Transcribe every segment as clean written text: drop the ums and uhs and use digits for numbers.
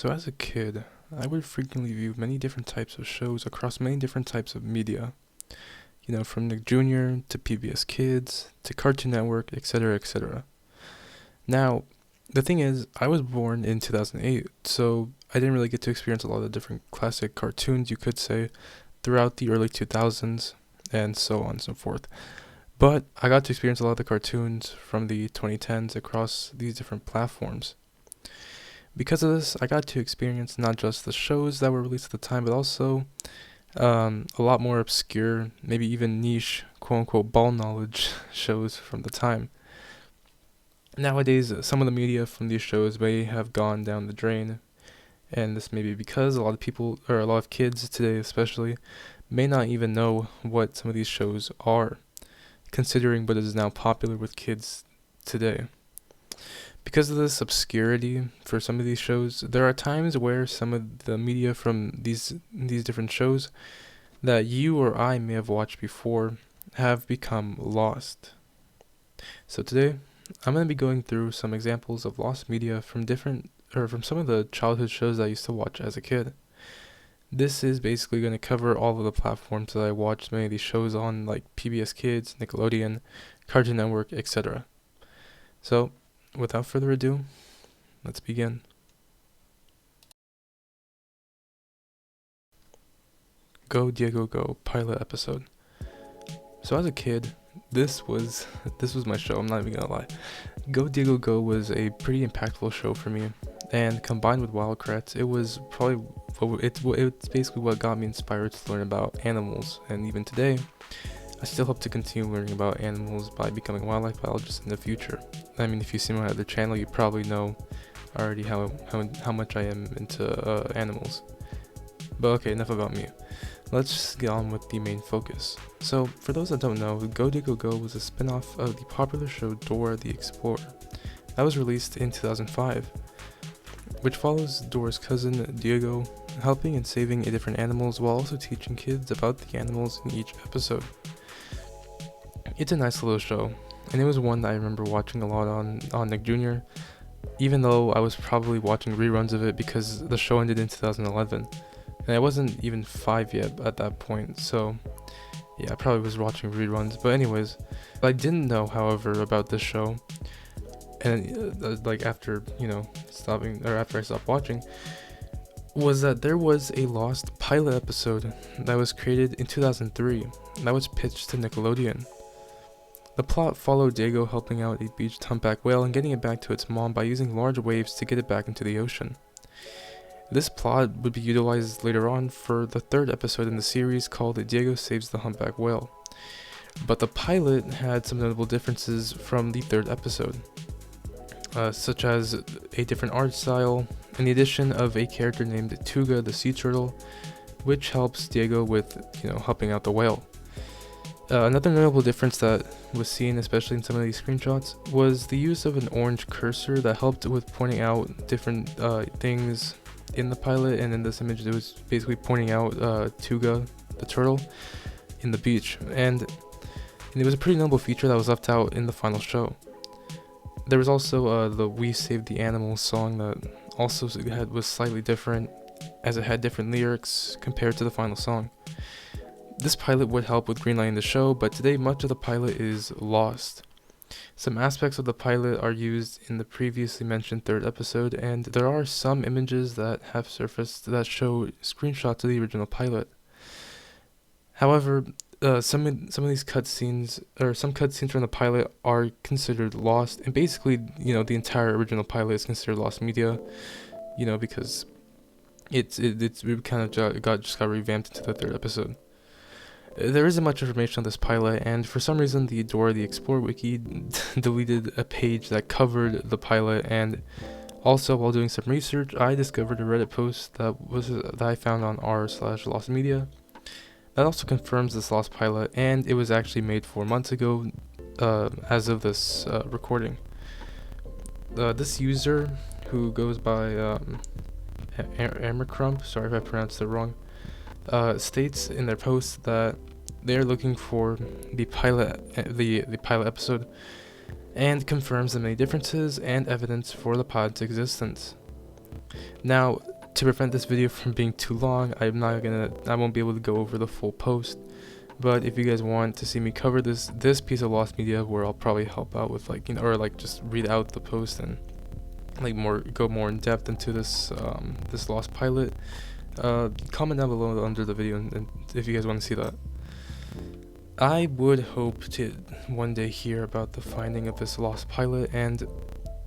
So as a kid, I would frequently view many different types of shows across many different types of media. From Nick Jr. to PBS Kids to Cartoon Network, etc., etc. Now, the thing is, I was born in 2008, so I didn't really get to experience a lot of different classic cartoons, you could say, throughout the early 2000s, and so on and so forth. But I got to experience a lot of the cartoons from the 2010s across these different platforms. Because of this, I got to experience not just the shows that were released at the time, but also a lot more obscure, maybe even niche, quote-unquote, ball knowledge shows from the time. Nowadays, some of the media from these shows may have gone down the drain, and this may be because a lot of people, or a lot of kids today especially, may not even know what some of these shows are, considering what is now popular with kids today. Because of this obscurity for some of these shows, there are times where some of the media from these different shows that you or I may have watched before have become lost. So today, I'm going to be going through some examples of lost media from from some of the childhood shows that I used to watch as a kid. This is basically going to cover all of the platforms that I watched many of these shows on, like PBS Kids, Nickelodeon, Cartoon Network, etc. So, without further ado, let's begin. Go Diego Go pilot episode. So as a kid, this was my show, I'm not even gonna lie. Go Diego Go was a pretty impactful show for me, and combined with Wildcrats, it was probably it's basically what got me inspired to learn about animals, and even today, I still hope to continue learning about animals by becoming a wildlife biologist in the future. I mean, if you see my other channel, you probably know already how much I am into animals. But okay, enough about me. Let's get on with the main focus. So, for those that don't know, Go Diego Go was a spin-off of the popular show Dora the Explorer. That was released in 2005, which follows Dora's cousin Diego helping and saving different animals while also teaching kids about the animals in each episode. It's a nice little show, and it was one that I remember watching a lot on Nick Jr., even though I was probably watching reruns of it because the show ended in 2011. And I wasn't even 5 yet at that point, so yeah, I probably was watching reruns. But anyways, what I didn't know, however, about this show, and after after I stopped watching, was that there was a lost pilot episode that was created in 2003 that was pitched to Nickelodeon. The plot followed Diego helping out a beached humpback whale and getting it back to its mom by using large waves to get it back into the ocean. This plot would be utilized later on for the third episode in the series called Diego Saves the Humpback Whale. But the pilot had some notable differences from the third episode, such as a different art style and the addition of a character named Tuga the sea turtle, which helps Diego with, helping out the whale. Another notable difference that was seen, especially in some of these screenshots, was the use of an orange cursor that helped with pointing out different things in the pilot, and in this image it was basically pointing out Tuga the turtle in the beach, and it was a pretty notable feature that was left out in the final show. There was also the We Saved the Animals song that also was slightly different, as it had different lyrics compared to the final song. This pilot would help with greenlighting the show, but today much of the pilot is lost. Some aspects of the pilot are used in the previously mentioned third episode, and there are some images that have surfaced that show screenshots of the original pilot. However, some of these cutscenes, or some cutscenes from the pilot, are considered lost, and basically, the entire original pilot is considered lost media, because it kind of just got revamped into the third episode. There isn't much information on this pilot, and for some reason the Dora the Explorer wiki deleted a page that covered the pilot, and also while doing some research, I discovered a Reddit post that I found on r/lostmedia that also confirms this lost pilot, and it was actually made 4 months ago as of this recording. This user, who goes by Amercrump, sorry if I pronounced it wrong, states in their post that they're looking for the pilot episode, and confirms the many differences and evidence for the pod's existence. Now, To prevent this video from being too long, I won't be able to go over the full post. But if you guys want to see me cover this piece of lost media, where I'll probably help out with or just read out the post and go more in depth into this this lost pilot, comment down below under the video and if you guys want to see that. I would hope to one day hear about the finding of this lost pilot, and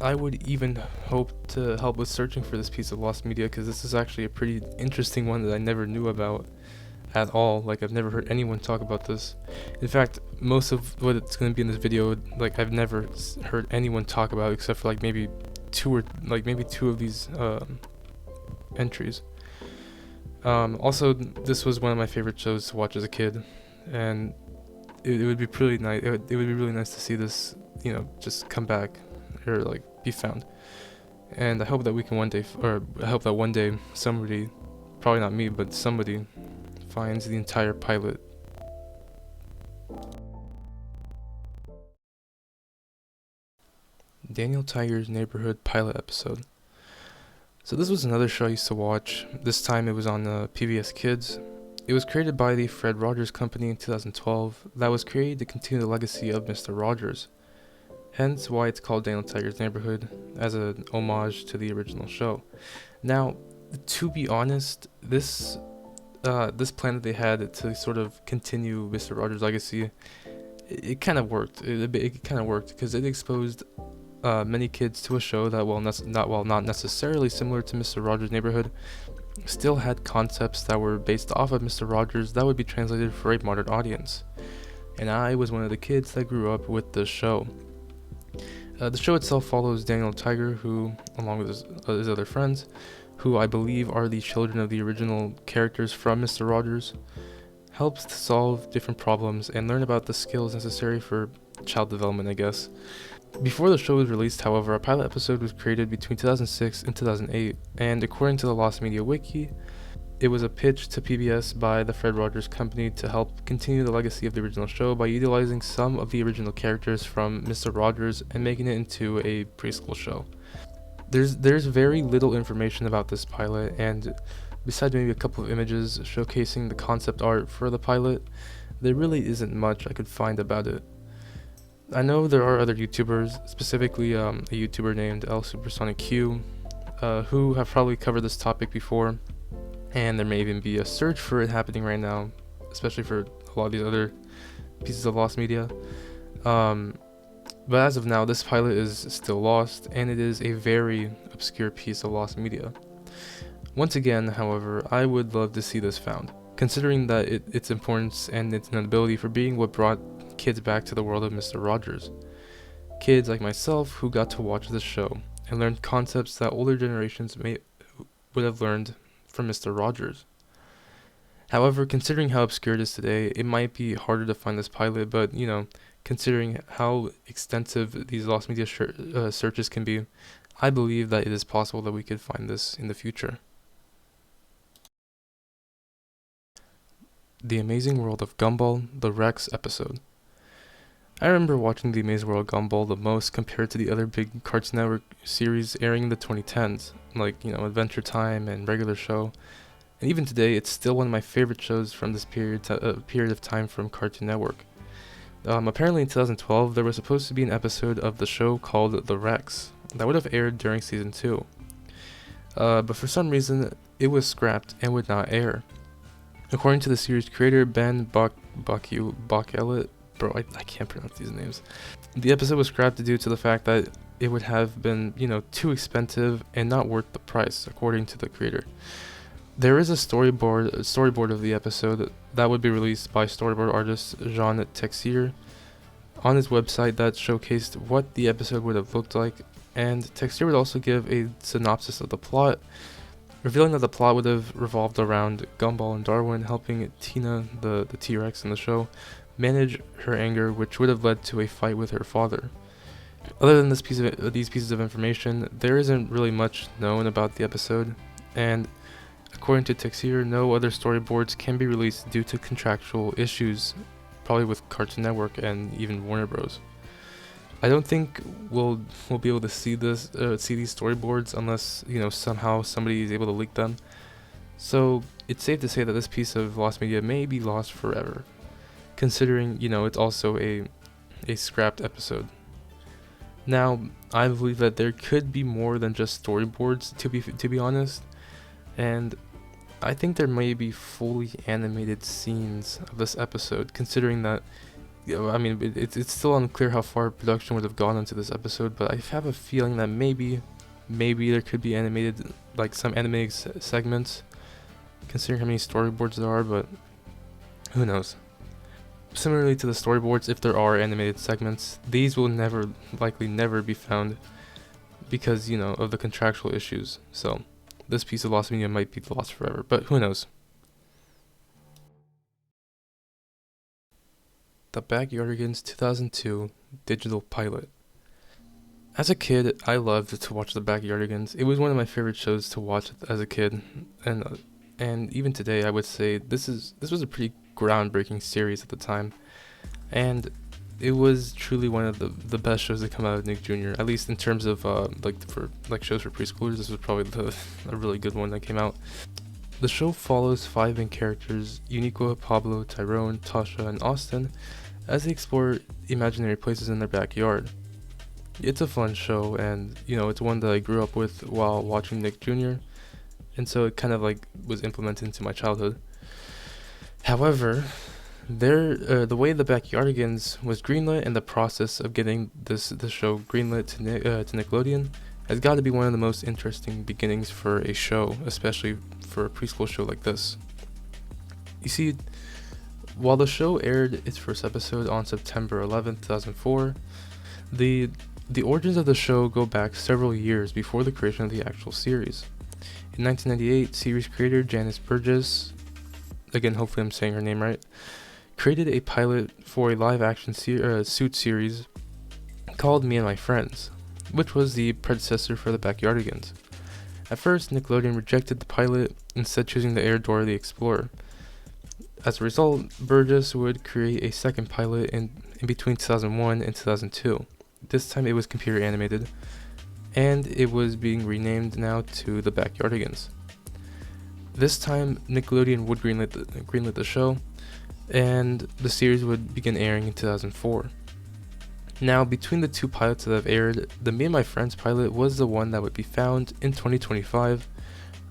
I would even hope to help with searching for this piece of lost media, because this is actually a pretty interesting one that I never knew about at all. I've never heard anyone talk about this. In fact, most of what it's going to be in this video, I've never heard anyone talk about, except for maybe two of these entries. Also, this was one of my favorite shows to watch as a kid, and it would be really nice. It would be really nice to see this, just come back or be found. And I hope that we can I hope that one day somebody, probably not me, but somebody finds the entire pilot. Daniel Tiger's Neighborhood pilot episode. So this was another show I used to watch. This time it was on PBS Kids. It was created by the Fred Rogers Company in 2012. That was created to continue the legacy of Mr. Rogers. Hence why it's called Daniel Tiger's Neighborhood, as an homage to the original show. Now, to be honest, this plan that they had to sort of continue Mr. Rogers' legacy, it kind of worked. It kind of worked because it exposed many kids to a show that, while not necessarily similar to Mr. Rogers' Neighborhood, still had concepts that were based off of Mr. Rogers that would be translated for a modern audience. And I was one of the kids that grew up with the show. The show itself follows Daniel Tiger, who, along with his other friends, who I believe are the children of the original characters from Mr. Rogers, helps to solve different problems and learn about the skills necessary for child development, I guess. Before the show was released, however, a pilot episode was created between 2006 and 2008, and according to the Lost Media Wiki, it was a pitch to PBS by the Fred Rogers Company to help continue the legacy of the original show by utilizing some of the original characters from Mr. Rogers and making it into a preschool show. There's very little information about this pilot, and besides maybe a couple of images showcasing the concept art for the pilot, there really isn't much I could find about it. I know there are other YouTubers, specifically a YouTuber named LSupersonic who have probably covered this topic before, and there may even be a search for it happening right now, especially for a lot of these other pieces of lost media. But as of now, this pilot is still lost, and it is a very obscure piece of lost media. Once again, however, I would love to see this found, considering that its importance and its notability for being what brought kids back to the world of Mr. Rogers. Kids like myself who got to watch this show and learned concepts that older generations would have learned from Mr. Rogers. However, considering how obscure it is today, it might be harder to find this pilot, but considering how extensive these lost media searches can be, I believe that it is possible that we could find this in the future. The Amazing World of Gumball, the Rex episode. I remember watching The Amazing World of Gumball the most compared to the other big Cartoon Network series airing in the 2010s, Adventure Time and Regular Show. And even today, it's still one of my favorite shows from this period of time from Cartoon Network. Apparently in 2012, there was supposed to be an episode of the show called The Rex that would have aired during season 2. But for some reason, it was scrapped and would not air. According to the series creator Ben Backyardigans, bro, I can't pronounce these names. The episode was scrapped due to the fact that it would have been, too expensive and not worth the price, according to the creator. There is a storyboard of the episode that would be released by storyboard artist Jean Texier on his website that showcased what the episode would have looked like, and Texier would also give a synopsis of the plot, revealing that the plot would have revolved around Gumball and Darwin helping Tina, the T-Rex in the show, manage her anger, which would have led to a fight with her father. Other than these pieces of information, there isn't really much known about the episode, and according to Texier, no other storyboards can be released due to contractual issues, probably with Cartoon Network and even Warner Bros. I don't think we'll be able to see these storyboards unless somehow somebody is able to leak them. So it's safe to say that this piece of lost media may be lost forever, considering it's also a scrapped episode. Now, I believe that there could be more than just storyboards, to be honest, and I think there may be fully animated scenes of this episode, considering that, it's still unclear how far production would have gone into this episode, but I have a feeling that maybe there could be animated, like some animated segments, considering how many storyboards there are, but who knows. Similarly to the storyboards, if there are animated segments, these will likely never be found because, of the contractual issues. So this piece of lost media might be lost forever, but who knows. The Backyardigans 2002 digital pilot. As a kid, I loved to watch the Backyardigans. It was one of my favorite shows to watch as a kid, and even today, I would say this was a pretty groundbreaking series at the time, and it was truly one of the best shows that come out of Nick Jr. At least in terms of shows for preschoolers. This was probably a really good one that came out. The show follows 5 main characters: Uniqua, Pablo, Tyrone, Tasha, and Austin, as they explore imaginary places in their backyard. It's a fun show, and it's one that I grew up with while watching Nick Jr., and so it kind of was implemented into my childhood. However, the way the Backyardigans was greenlit and the process of getting this show greenlit to Nickelodeon has got to be one of the most interesting beginnings for a show, especially for a preschool show like this. You see, while the show aired its first episode on September 11th, 2004, the origins of the show go back several years before the creation of the actual series. In 1998, series creator Janice Burgess, again hopefully I'm saying her name right, created a pilot for a live-action Suit series called Me and My Friends, which was the predecessor for the Backyardigans. At first, Nickelodeon rejected the pilot, instead choosing to air Dora the Explorer. As a result, Burgess would create a second pilot in between 2001 and 2002. This time it was computer animated, and it was being renamed now to The Backyardigans. This time, Nickelodeon would greenlit the show, and the series would begin airing in 2004. Now, between the two pilots that have aired, the Me and My Friends pilot was the one that would be found in 2025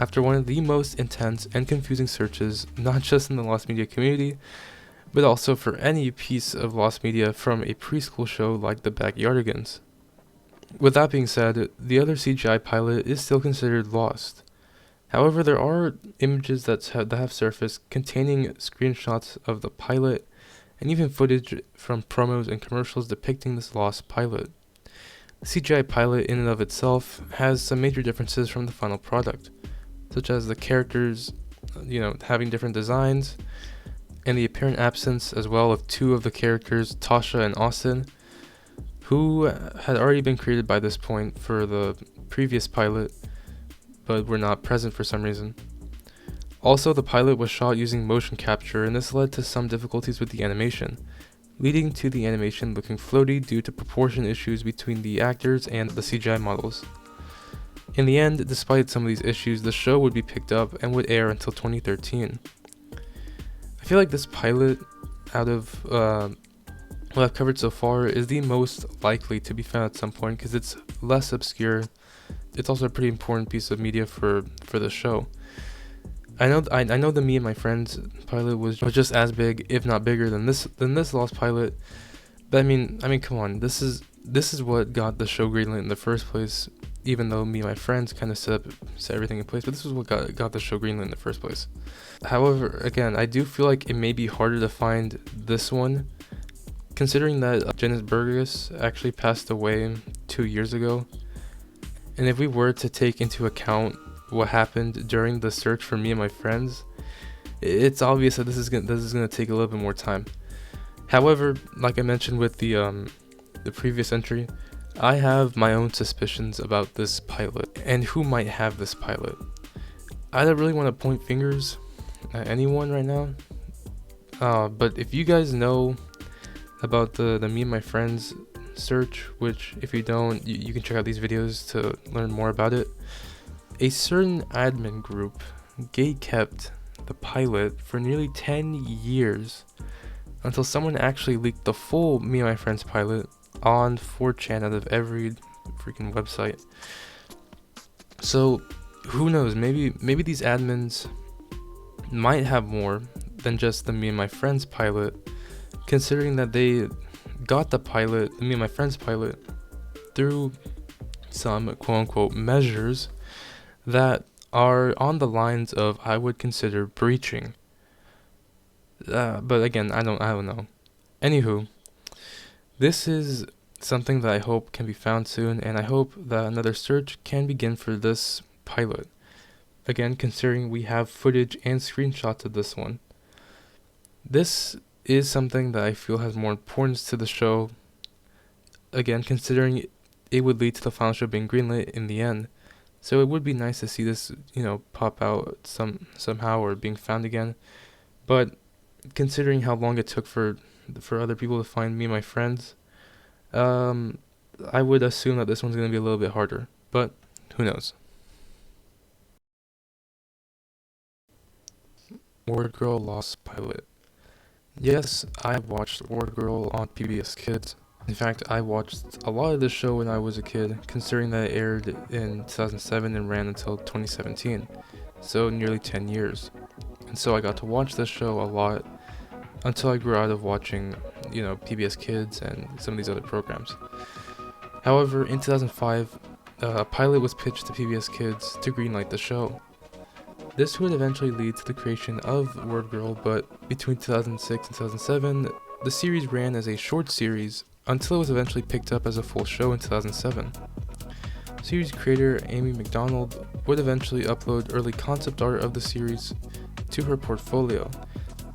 after one of the most intense and confusing searches, not just in the lost media community, but also for any piece of lost media from a preschool show like The Backyardigans. With that being said, the other CGI pilot is still considered lost. However, there are images that have surfaced containing screenshots of the pilot and even footage from promos and commercials depicting this lost pilot. The CGI pilot in and of itself has some major differences from the final product, such as the characters, having different designs, and the apparent absence as well of 2 of the characters, Tasha and Austin, who had already been created by this point for the previous pilot, but were not present for some reason. Also, the pilot was shot using motion capture, and this led to some difficulties with the animation, leading to the animation looking floaty due to proportion issues between the actors and the CGI models. In the end, despite some of these issues, the show would be picked up and would air until 2013. I feel like this pilot, out of what I've covered so far, is the most likely to be found at some point because it's less obscure. It's also a pretty important piece of media for the show. I know the Me and My Friends pilot was just as big, if not bigger, than this lost pilot. But I mean, come on, this is what got the show greenlit in the first place. Even though Me and My Friends kind of set everything in place, but this is what got the show greenlit in the first place. However, again, I do feel like it may be harder to find this one, considering that Janice Burgess actually passed away 2 years ago. And if we were to take into account what happened during the search for Me and My Friends, it's obvious that this is gonna take a little bit more time. However, like I mentioned with the previous entry, I have my own suspicions about this pilot and who might have this pilot. I don't really want to point fingers at anyone right now, but if you guys know about the Me and My Friends search, which if you don't, you can check out these videos to learn more about it. A certain admin group gatekept the pilot for nearly 10 years until someone actually leaked the full Me and My Friends pilot on 4chan out of every freaking website. So who knows, maybe these admins might have more than just the Me and My Friends pilot, considering that they got the pilot, the Me and My Friends pilot, through some quote-unquote measures that are on the lines of I would consider breaching. But again, I don't know. Anywho, this is something that I hope can be found soon, and I hope that another search can begin for this pilot. Again, considering we have footage and screenshots of this one. This is something that I feel has more importance to the show. Again, considering it would lead to the final show being greenlit in the end. So it would be nice to see this, pop out somehow or being found again. But considering how long it took for other people to find Me and My Friends, I would assume that this one's going to be a little bit harder. But who knows? Wordgirl Lost Pilot. Yes, I watched Wordgirl on PBS Kids. In fact, I watched a lot of this show when I was a kid, considering that it aired in 2007 and ran until 2017, so nearly 10 years. And so I got to watch this show a lot until I grew out of watching, PBS Kids and some of these other programs. However, in 2005, a pilot was pitched to PBS Kids to greenlight the show. This would eventually lead to the creation of Wordgirl, but between 2006 and 2007, the series ran as a short series until it was eventually picked up as a full show in 2007. Series creator Amy McDonald would eventually upload early concept art of the series to her portfolio,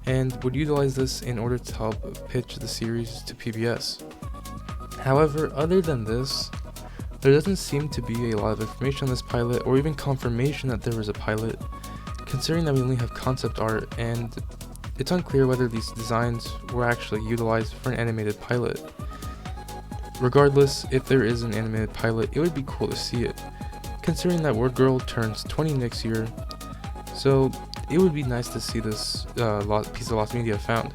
and would utilize this in order to help pitch the series to PBS. However, other than this, there doesn't seem to be a lot of information on this pilot, or even confirmation that there was a pilot, considering that we only have concept art, and it's unclear whether these designs were actually utilized for an animated pilot. Regardless, if there is an animated pilot, it would be cool to see it, considering that Wordgirl turns 20 next year, so it would be nice to see this piece of lost media found.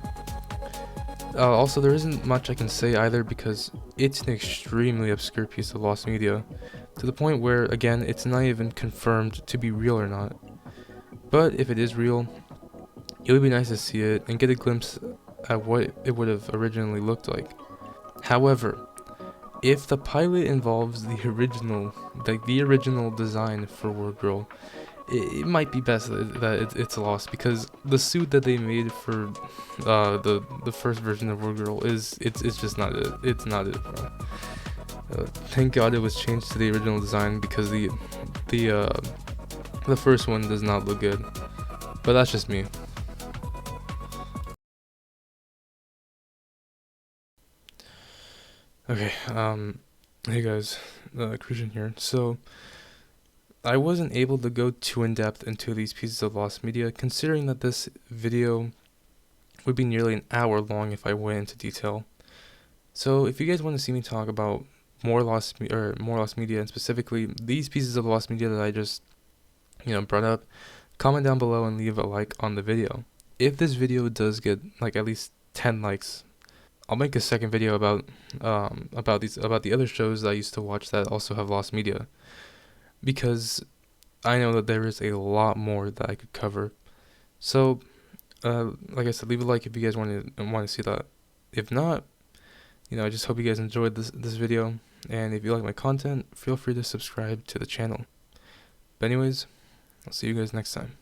Also, there isn't much I can say either, because it's an extremely obscure piece of lost media, to the point where, again, it's not even confirmed to be real or not. But if it is real, it would be nice to see it and get a glimpse at what it would have originally looked like. However, if the pilot involves the original design for Wordgirl, it might be best that it's lost, because the suit that they made for the first version of Wordgirl it's just not it. It's not it, bro. Thank God it was changed to the original design, because the first one does not look good. But that's just me. Okay, hey guys, Christian here. So, I wasn't able to go too in depth into these pieces of lost media, considering that this video would be nearly an hour long if I went into detail. So, if you guys want to see me talk about more lost media, and specifically these pieces of lost media that I just brought up, comment down below and leave a like on the video. If this video does get at least 10 likes, I'll make a second video about the other shows that I used to watch that also have lost media, because I know that there is a lot more that I could cover. So, like I said, leave a like if you guys want to see that. If not, I just hope you guys enjoyed this video, and if you like my content, feel free to subscribe to the channel. But anyways, I'll see you guys next time.